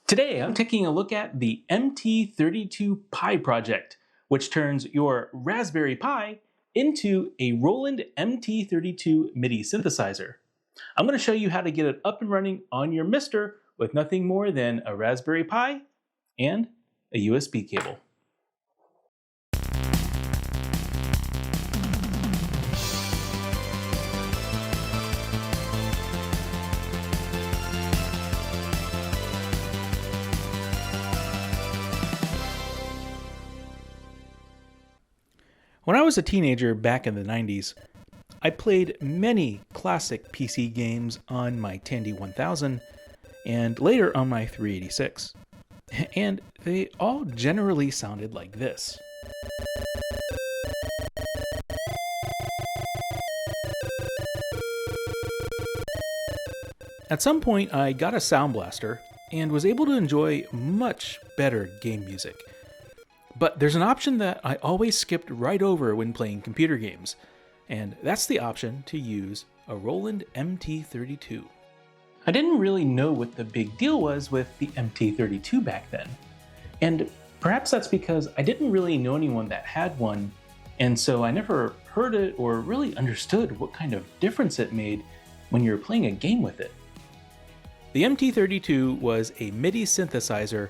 Today, I'm taking a look at the MT32-Pi project, which turns your Raspberry Pi into a Roland MT32 MIDI synthesizer. I'm going to show you how to get it up and running on your MiSTer with nothing more than a Raspberry Pi and a USB cable. When I was a teenager back in the 90s, I played many classic PC games on my Tandy 1000 and later on my 386. And they all generally sounded like this. At some point, I got a Sound Blaster and was able to enjoy much better game music. But there's an option that I always skipped right over when playing computer games, and that's the option to use a Roland MT32. I didn't really know what the big deal was with the MT32 back then, and perhaps that's because I didn't really know anyone that had one, and so I never heard it or really understood what kind of difference it made when you were playing a game with it. The MT32 was a MIDI synthesizer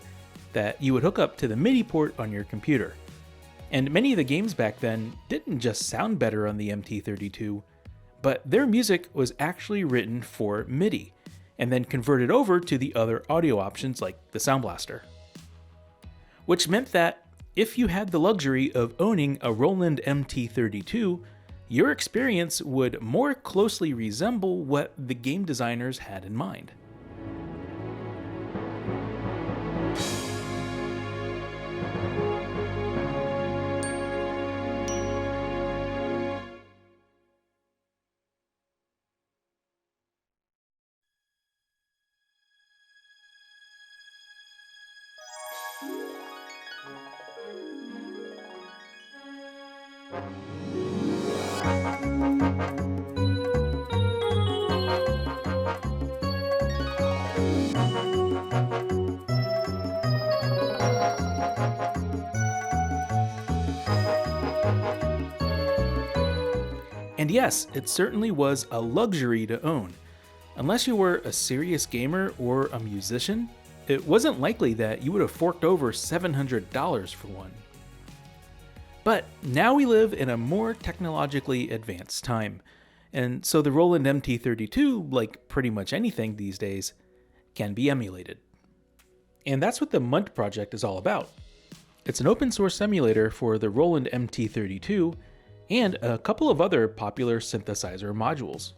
that you would hook up to the MIDI port on your computer. And many of the games back then didn't just sound better on the MT32, but their music was actually written for MIDI, and then converted over to the other audio options like the Sound Blaster. Which meant that if you had the luxury of owning a Roland MT32, your experience would more closely resemble what the game designers had in mind. And yes, it certainly was a luxury to own. Unless you were a serious gamer or a musician, it wasn't likely that you would have forked over $700 for one. But now we live in a more technologically advanced time, and so the Roland MT32, like pretty much anything these days, can be emulated. And that's what the MT project is all about. It's an open source emulator for the Roland MT32 and a couple of other popular synthesizer modules.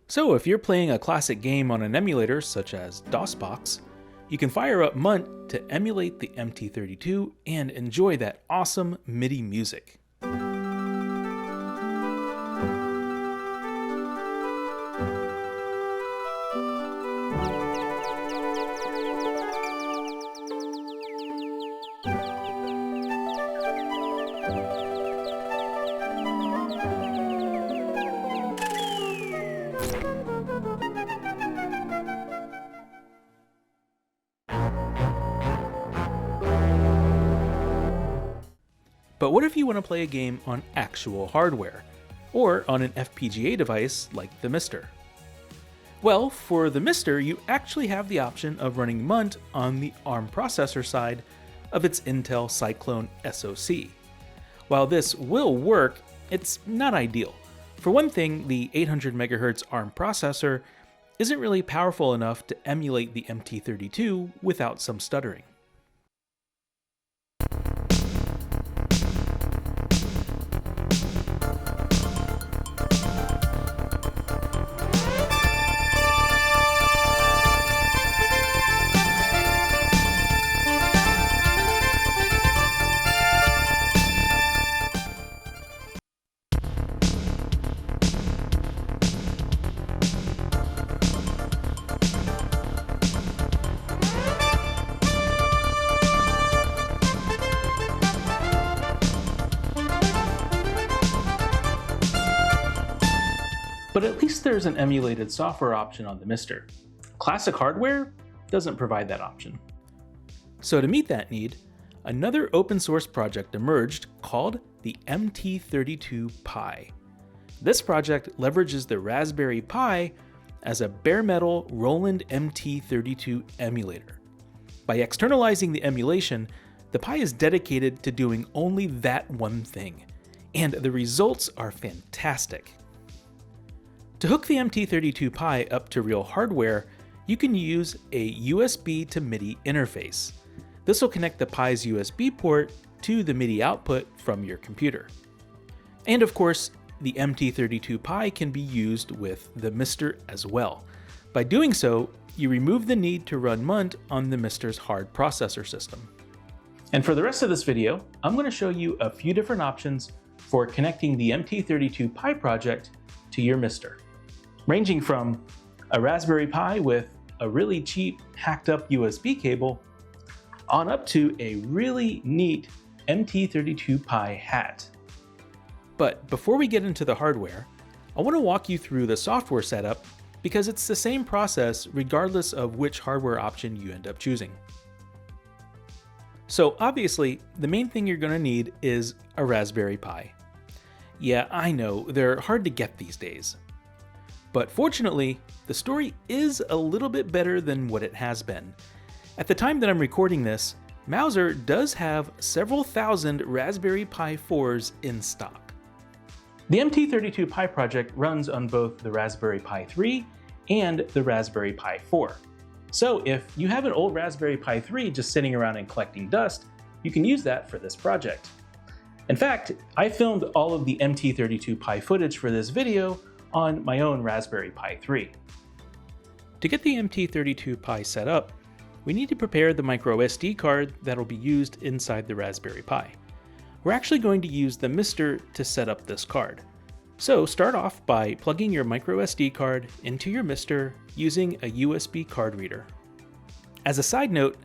So if you're playing a classic game on an emulator such as DOSBox, you can fire up MT to emulate the MT32 and enjoy that awesome MIDI music. But what if you want to play a game on actual hardware, or on an FPGA device like the MiSTer? Well, for the MiSTer, you actually have the option of running MT on the ARM processor side of its Intel Cyclone SoC. While this will work, it's not ideal. For one thing, the 800 MHz ARM processor isn't really powerful enough to emulate the MT32 without some stuttering. But at least there's an emulated software option on the MiSTer. Classic hardware doesn't provide that option. So to meet that need, another open source project emerged called the MT32-Pi. This project leverages the Raspberry Pi as a bare metal Roland MT-32 emulator. By externalizing the emulation, the Pi is dedicated to doing only that one thing, and the results are fantastic. To hook the MT32-Pi up to real hardware, you can use a USB to MIDI interface. This will connect the Pi's USB port to the MIDI output from your computer. And of course, the MT32-Pi can be used with the MiSTer as well. By doing so, you remove the need to run MUNT on the MiSTer's hard processor system. And for the rest of this video, I'm going to show you a few different options for connecting the MT32-Pi project to your MiSTer, ranging from a Raspberry Pi with a really cheap hacked up USB cable on up to a really neat MT32-Pi HAT. But before we get into the hardware, I want to walk you through the software setup because it's the same process regardless of which hardware option you end up choosing. So obviously, the main thing you're going to need is a Raspberry Pi. Yeah, I know, they're hard to get these days. But fortunately, the story is a little bit better than what it has been. At the time that I'm recording this, Mouser does have several thousand Raspberry Pi 4s in stock. The MT32-Pi project runs on both the Raspberry Pi 3 and the Raspberry Pi 4. So if you have an old Raspberry Pi 3 just sitting around and collecting dust, you can use that for this project. In fact, I filmed all of the MT32-Pi footage for this video on my own Raspberry Pi 3. To get the MT32-Pi set up, we need to prepare the micro SD card that'll be used inside the Raspberry Pi. We're actually going to use the MiSTer to set up this card. So start off by plugging your micro SD card into your MiSTer using a USB card reader. As a side note,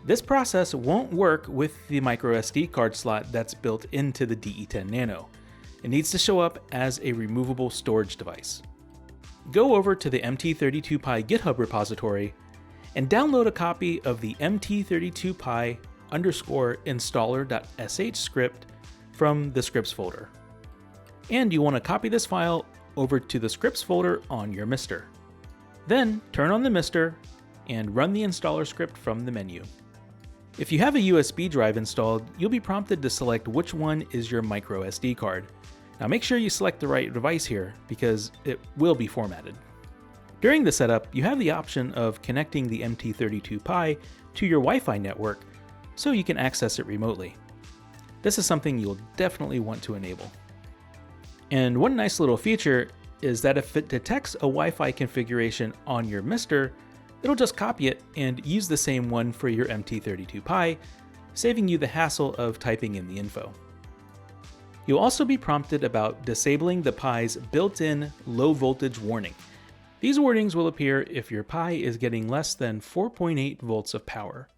this process won't work with the micro SD card slot that's built into the DE10 Nano. It needs to show up as a removable storage device. Go over to the MT32-Pi GitHub repository and download a copy of the MT32-Pi _installer.sh script from the scripts folder. And you want to copy this file over to the scripts folder on your MiSTer. Then turn on the MiSTer and run the installer script from the menu. If you have a USB drive installed, you'll be prompted to select which one is your micro SD card. Now make sure you select the right device here because it will be formatted. During the setup, you have the option of connecting the MT32-Pi to your Wi-Fi network so you can access it remotely. This is something you'll definitely want to enable. And one nice little feature is that if it detects a Wi-Fi configuration on your MiSTer, it'll just copy it and use the same one for your MT32-Pi, saving you the hassle of typing in the info. You'll also be prompted about disabling the Pi's built-in low voltage warning. These warnings will appear if your Pi is getting less than 4.8 volts of power.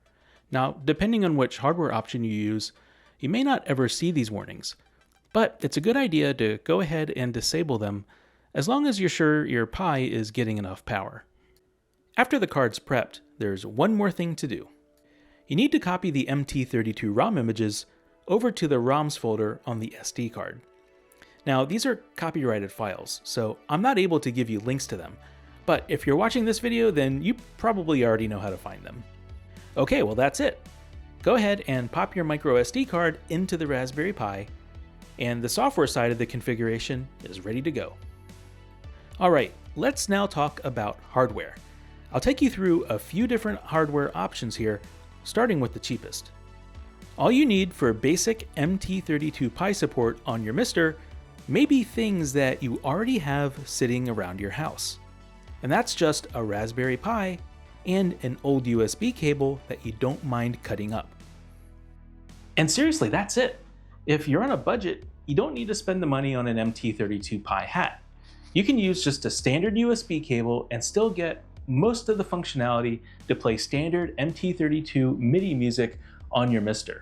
Now, depending on which hardware option you use, you may not ever see these warnings, but it's a good idea to go ahead and disable them as long as you're sure your Pi is getting enough power. After the card's prepped, there's one more thing to do. You need to copy the MT32 ROM images over to the ROMs folder on the SD card. Now, these are copyrighted files, so I'm not able to give you links to them, but if you're watching this video, then you probably already know how to find them. Okay, well that's it. Go ahead and pop your micro SD card into the Raspberry Pi, and the software side of the configuration is ready to go. Alright, let's now talk about hardware. I'll take you through a few different hardware options here, starting with the cheapest. All you need for basic MT32-Pi support on your MiSTer may be things that you already have sitting around your house. And that's just a Raspberry Pi and an old USB cable that you don't mind cutting up. And seriously, that's it. If you're on a budget, you don't need to spend the money on an MT32-Pi HAT. You can use just a standard USB cable and still get most of the functionality to play standard MT32 MIDI music on your MiSTer.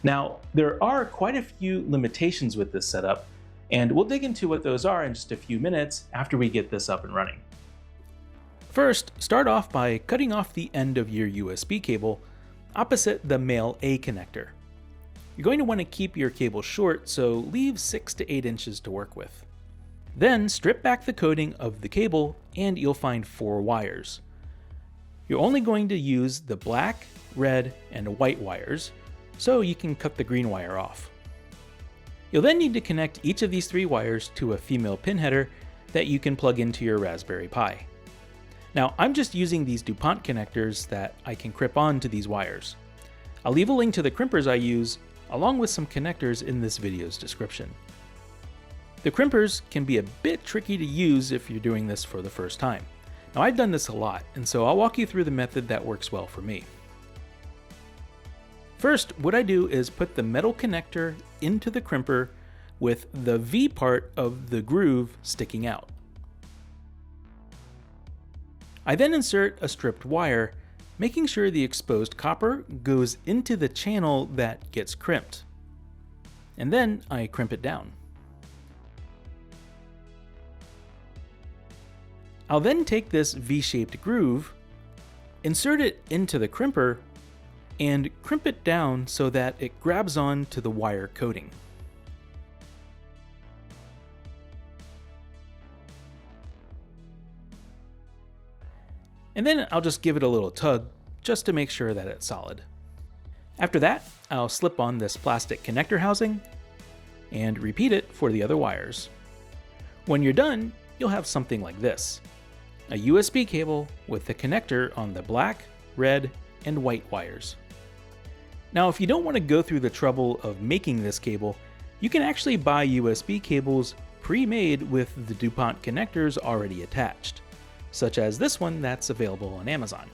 Now, there are quite a few limitations with this setup, and we'll dig into what those are in just a few minutes after we get this up and running. First, start off by cutting off the end of your USB cable, opposite the male A connector. You're going to want to keep your cable short, so leave 6 to 8 inches to work with. Then strip back the coating of the cable and you'll find 4 wires. You're only going to use the black, red, and white wires, so you can cut the green wire off. You'll then need to connect each of these 3 wires to a female pin header that you can plug into your Raspberry Pi. Now, I'm just using these DuPont connectors that I can clip on to these wires. I'll leave a link to the crimpers I use, along with some connectors in this video's description. The crimpers can be a bit tricky to use if you're doing this for the first time. Now, I've done this a lot, and so I'll walk you through the method that works well for me. First, what I do is put the metal connector into the crimper with the V part of the groove sticking out. I then insert a stripped wire, making sure the exposed copper goes into the channel that gets crimped. And then I crimp it down. I'll then take this V-shaped groove, insert it into the crimper, and crimp it down so that it grabs on to the wire coating. And then I'll just give it a little tug just to make sure that it's solid. After that, I'll slip on this plastic connector housing and repeat it for the other wires. When you're done, you'll have something like this: a USB cable with the connector on the black, red, and white wires. Now, if you don't want to go through the trouble of making this cable, you can actually buy USB cables pre-made with the DuPont connectors already attached, such as this one that's available on Amazon.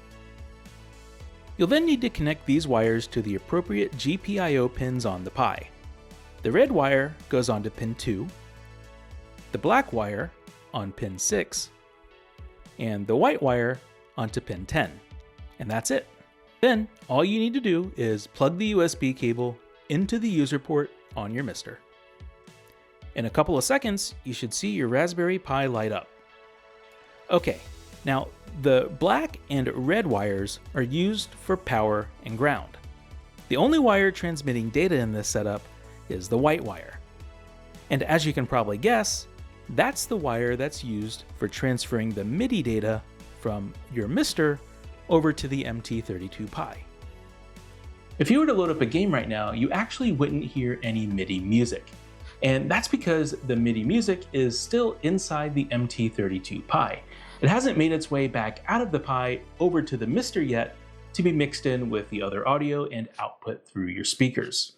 You'll then need to connect these wires to the appropriate GPIO pins on the Pi. The red wire goes onto pin 2, the black wire on pin 6, and the white wire onto pin 10. And that's it. Then all you need to do is plug the USB cable into the user port on your MiSTer. In a couple of seconds, you should see your Raspberry Pi light up. Okay, now the black and red wires are used for power and ground. The only wire transmitting data in this setup is the white wire. And as you can probably guess, that's the wire that's used for transferring the MIDI data from your MiSTer over to the MT32-Pi. If you were to load up a game right now, you actually wouldn't hear any MIDI music. And that's because the MIDI music is still inside the MT32-Pi. It hasn't made its way back out of the Pi over to the MiSTer yet to be mixed in with the other audio and output through your speakers.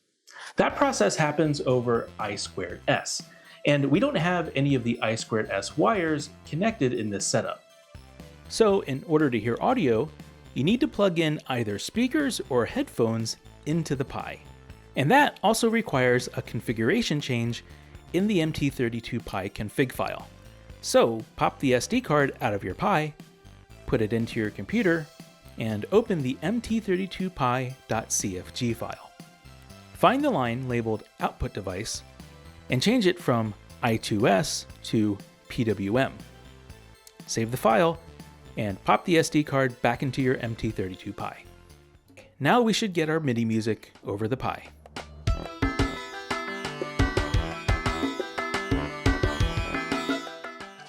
That process happens over I2S, and we don't have any of the I2S wires connected in this setup. So in order to hear audio, you need to plug in either speakers or headphones into the Pi. And that also requires a configuration change in the MT32-Pi config file. So pop the SD card out of your Pi, put it into your computer, and open the MT32-Pi.cfg file. Find the line labeled Output Device and change it from I2S to PWM. Save the file and pop the SD card back into your MT32-Pi. Now we should get our MIDI music over the Pi.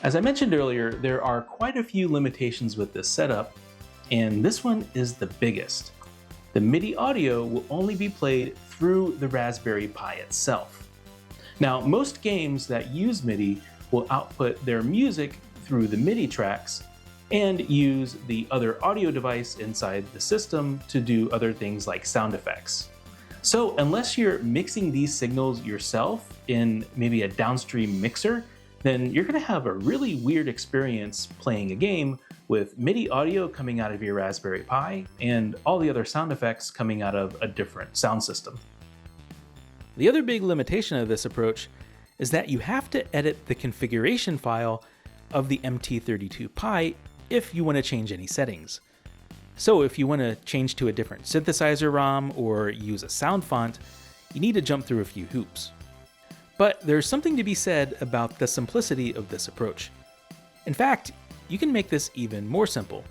As I mentioned earlier, there are quite a few limitations with this setup, and this one is the biggest. The MIDI audio will only be played through the Raspberry Pi itself. Now, most games that use MIDI will output their music through the MIDI tracks and use the other audio device inside the system to do other things like sound effects. So unless you're mixing these signals yourself in maybe a downstream mixer, then you're going to have a really weird experience playing a game with MIDI audio coming out of your Raspberry Pi and all the other sound effects coming out of a different sound system. The other big limitation of this approach is that you have to edit the configuration file of the MT32-Pi if you want to change any settings. So if you want to change to a different synthesizer ROM or use a sound font, you need to jump through a few hoops. But there's something to be said about the simplicity of this approach. In fact, you can make this even more simple.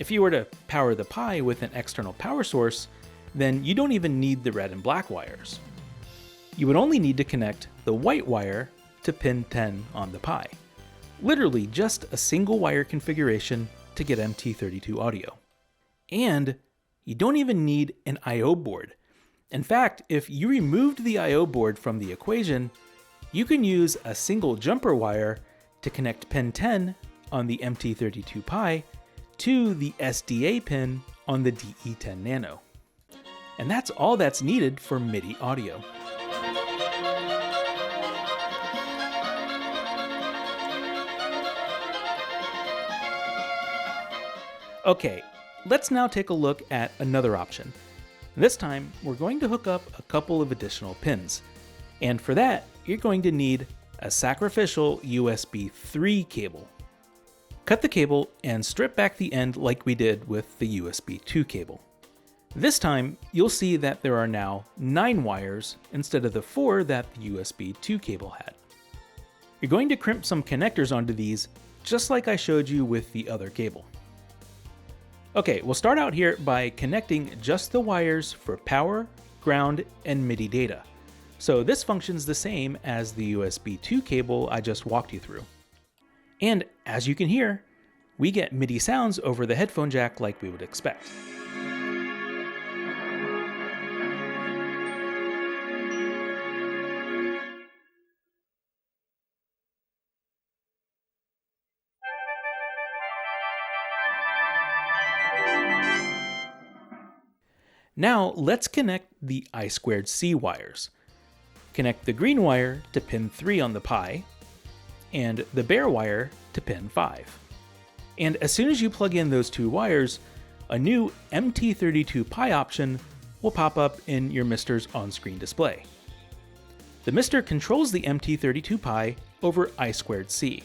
If you were to power the Pi with an external power source, then you don't even need the red and black wires. You would only need to connect the white wire to pin 10 on the Pi. Literally just a single wire configuration to get MT32 audio. And you don't even need an I/O board. In fact, if you removed the I/O board from the equation, you can use a single jumper wire to connect pin 10 on the MT32 to the SDA pin on the DE10 Nano. And that's all that's needed for MIDI audio. Okay, let's now take a look at another option. This time, we're going to hook up a couple of additional pins. And for that, you're going to need a sacrificial USB 3 cable. Cut the cable and strip back the end like we did with the USB 2 cable. This time, you'll see that there are now 9 wires instead of the 4 that the USB 2 cable had. You're going to crimp some connectors onto these, just like I showed you with the other cable. Okay, we'll start out here by connecting just the wires for power, ground, and MIDI data. So this functions the same as the USB 2 cable I just walked you through. And as you can hear, we get MIDI sounds over the headphone jack like we would expect. Now let's connect the I2C wires. Connect the green wire to pin 3 on the Pi, and the bare wire to pin 5. And as soon as you plug in those 2 wires, a new MT32-Pi option will pop up in your MiSTer's on-screen display. The MiSTer controls the MT32-Pi over I2C,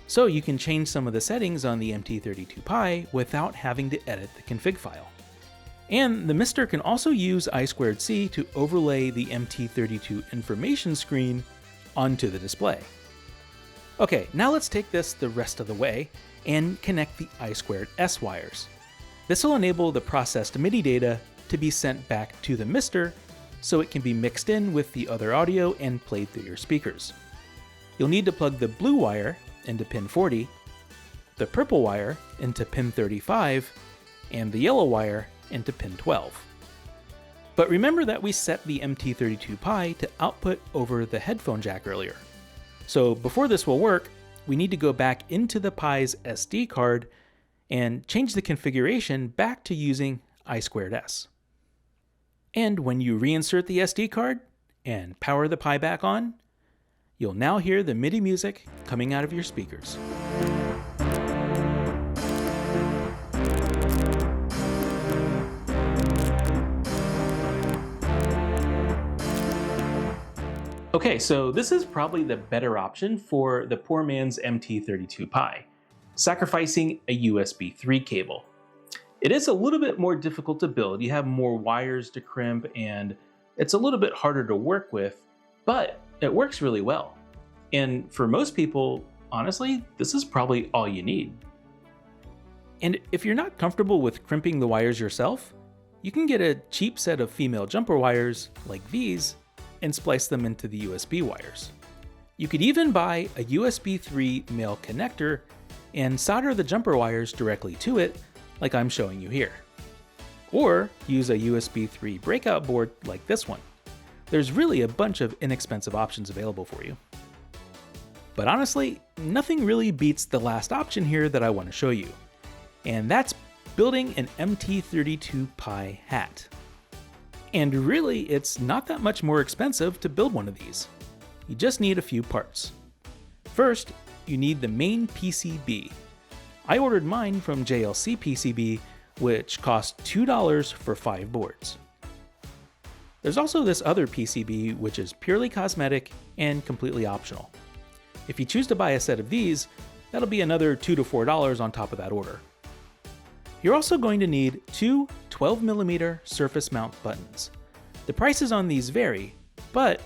so you can change some of the settings on the MT32-Pi without having to edit the config file. And the MiSTer can also use I2C to overlay the MT32 information screen onto the display. Okay, now let's take this the rest of the way and connect the I2S wires. This will enable the processed MIDI data to be sent back to the MiSTer so it can be mixed in with the other audio and played through your speakers. You'll need to plug the blue wire into pin 40, the purple wire into pin 35, and the yellow wire into pin 12. But remember that we set the MT32-Pi to output over the headphone jack earlier. So before this will work, we need to go back into the Pi's SD card and change the configuration back to using I2S. And when you reinsert the SD card and power the Pi back on, you'll now hear the MIDI music coming out of your speakers. Okay, so this is probably the better option for the poor man's MT32-Pi, sacrificing a USB 3 cable. It is a little bit more difficult to build. You have more wires to crimp and it's a little bit harder to work with, but it works really well. And for most people, honestly, this is probably all you need. And if you're not comfortable with crimping the wires yourself, you can get a cheap set of female jumper wires like these and splice them into the USB wires. You could even buy a USB 3 male connector and solder the jumper wires directly to it, like I'm showing you here. Or use a USB 3 breakout board like this one. There's really a bunch of inexpensive options available for you. But honestly, nothing really beats the last option here that I want to show you, and that's building an MT32-Pi HAT. And really, it's not that much more expensive to build one of these. You just need a few parts. First, you need the main PCB. I ordered mine from JLC PCB, which cost $2 for 5 boards. There's also this other PCB, which is purely cosmetic and completely optional. If you choose to buy a set of these, that'll be another $2 to $4 on top of that order. You're also going to need 2 12mm surface mount buttons. The prices on these vary, but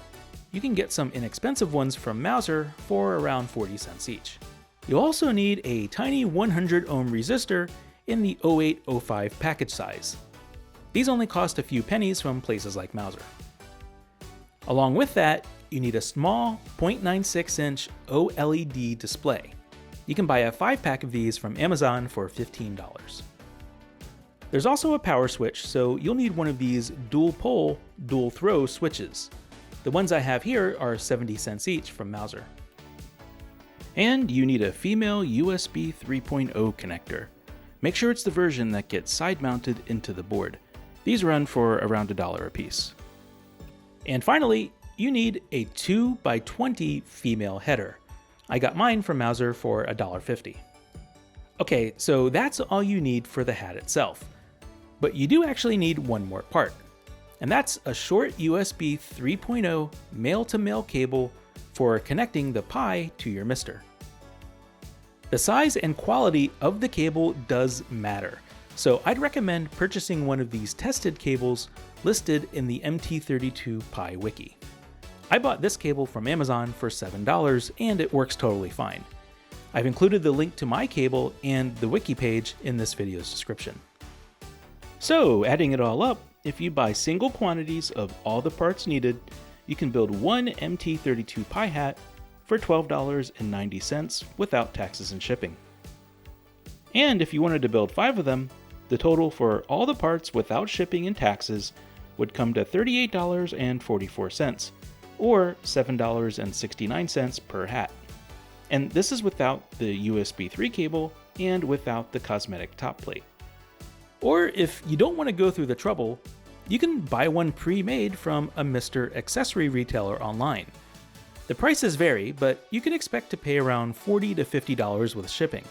you can get some inexpensive ones from Mouser for around 40 cents each. You'll also need a tiny 100 ohm resistor in the 0805 package size. These only cost a few pennies from places like MiSTer. Along with that, you need a small 0.96-inch OLED display. You can buy a 5-pack of these from Amazon for $15. There's also a power switch, so you'll need one of these dual pole, dual throw switches. The ones I have here are 70 cents each from MiSTer. And you need a female USB 3.0 connector. Make sure it's the version that gets side-mounted into the board. These run for around $1 a piece. And finally, you need a 2x20 female header. I got mine from MiSTer for $1.50. Okay, so that's all you need for the hat itself. But you do actually need one more part, and that's a short USB 3.0 male-to-male cable for connecting the Pi to your MiSTer. The size and quality of the cable does matter, so I'd recommend purchasing one of these tested cables listed in the MT32-Pi wiki. I bought this cable from Amazon for $7 and it works totally fine. I've included the link to my cable and the wiki page in this video's description. So, adding it all up, if you buy single quantities of all the parts needed, you can build one MT32-Pi HAT for $12.90 without taxes and shipping. And if you wanted to build 5 of them, the total for all the parts without shipping and taxes would come to $38.44, or $7.69 per hat. And this is without the USB 3 cable and without the cosmetic top plate. Or if you don't want to go through the trouble, you can buy one pre-made from a MiSTer accessory retailer online. The prices vary, but you can expect to pay around $40 to $50 with shipping.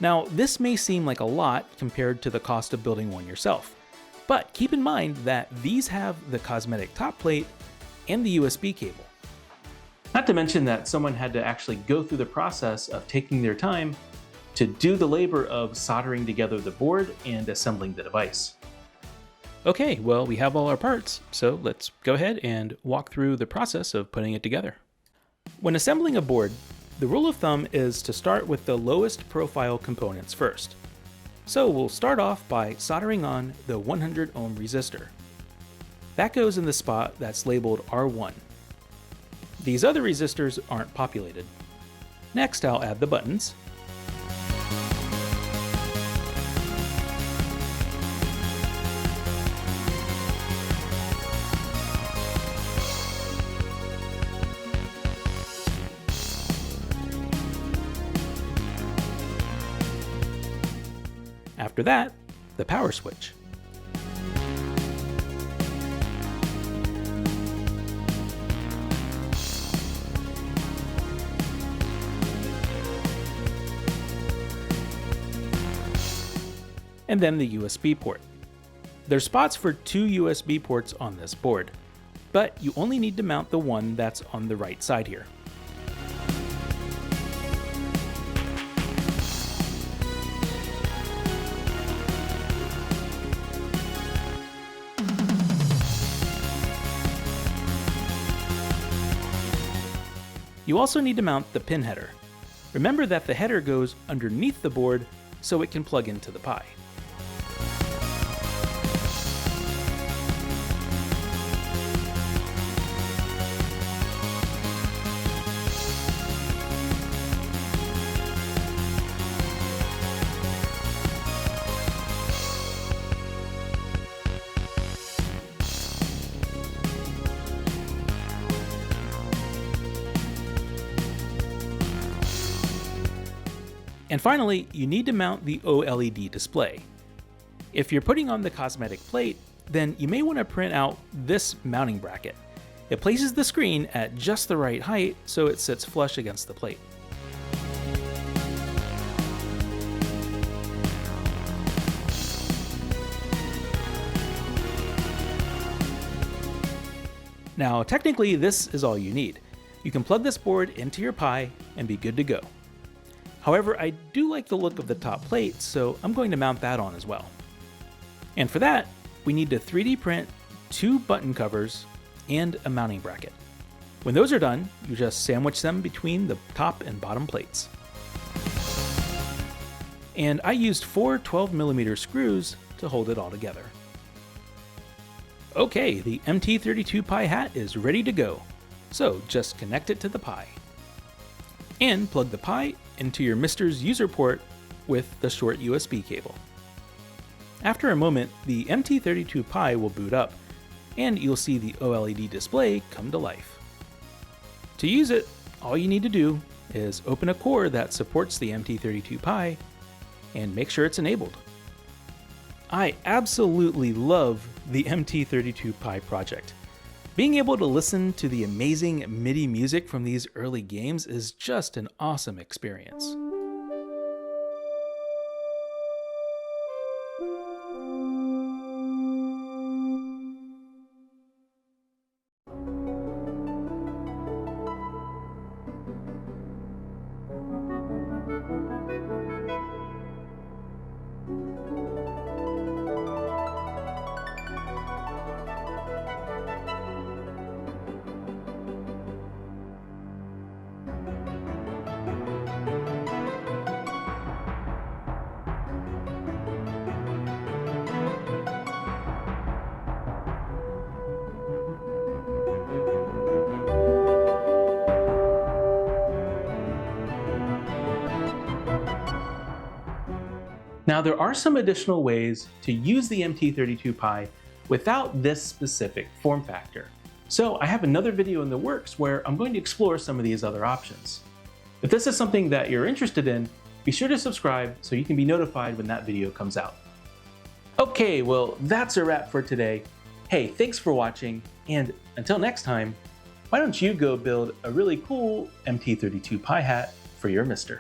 Now, this may seem like a lot compared to the cost of building one yourself, but keep in mind that these have the cosmetic top plate and the USB cable. Not to mention that someone had to actually go through the process of taking their time to do the labor of soldering together the board and assembling the device. Okay, well, we have all our parts, so let's go ahead and walk through the process of putting it together. When assembling a board, the rule of thumb is to start with the lowest profile components first. So we'll start off by soldering on the 100 ohm resistor. That goes in the spot that's labeled R1. These other resistors aren't populated. Next, I'll add the buttons. After that, the power switch. And then the USB port. There's spots for 2 USB ports on this board, but you only need to mount the one that's on the right side here. You also need to mount the pin header. Remember that the header goes underneath the board so it can plug into the Pi. And finally, you need to mount the OLED display. If you're putting on the cosmetic plate, then you may want to print out this mounting bracket. It places the screen at just the right height so it sits flush against the plate. Now, technically, this is all you need. You can plug this board into your Pi and be good to go. However, I do like the look of the top plate, so I'm going to mount that on as well. And for that, we need to 3D print 2 button covers and a mounting bracket. When those are done, you just sandwich them between the top and bottom plates. and I used 4 12mm screws to hold it all together. Okay, the MT32-Pi HAT is ready to go, so just connect it to the Pi. And plug the Pi into your MiSTer's user port with the short USB cable. After a moment, the MT32-Pi will boot up, and you'll see the OLED display come to life. To use it, all you need to do is open a core that supports the MT32-Pi and make sure it's enabled. I absolutely love the MT32-Pi project. Being able to listen to the amazing MIDI music from these early games is just an awesome experience. Now, there are some additional ways to use the MT32-Pi without this specific form factor. So I have another video in the works where I'm going to explore some of these other options. If this is something that you're interested in, be sure to subscribe so you can be notified when that video comes out. Okay, well, that's a wrap for today. Hey, thanks for watching, and until next time, why don't you go build a really cool MT32-Pi HAT for your MiSTer?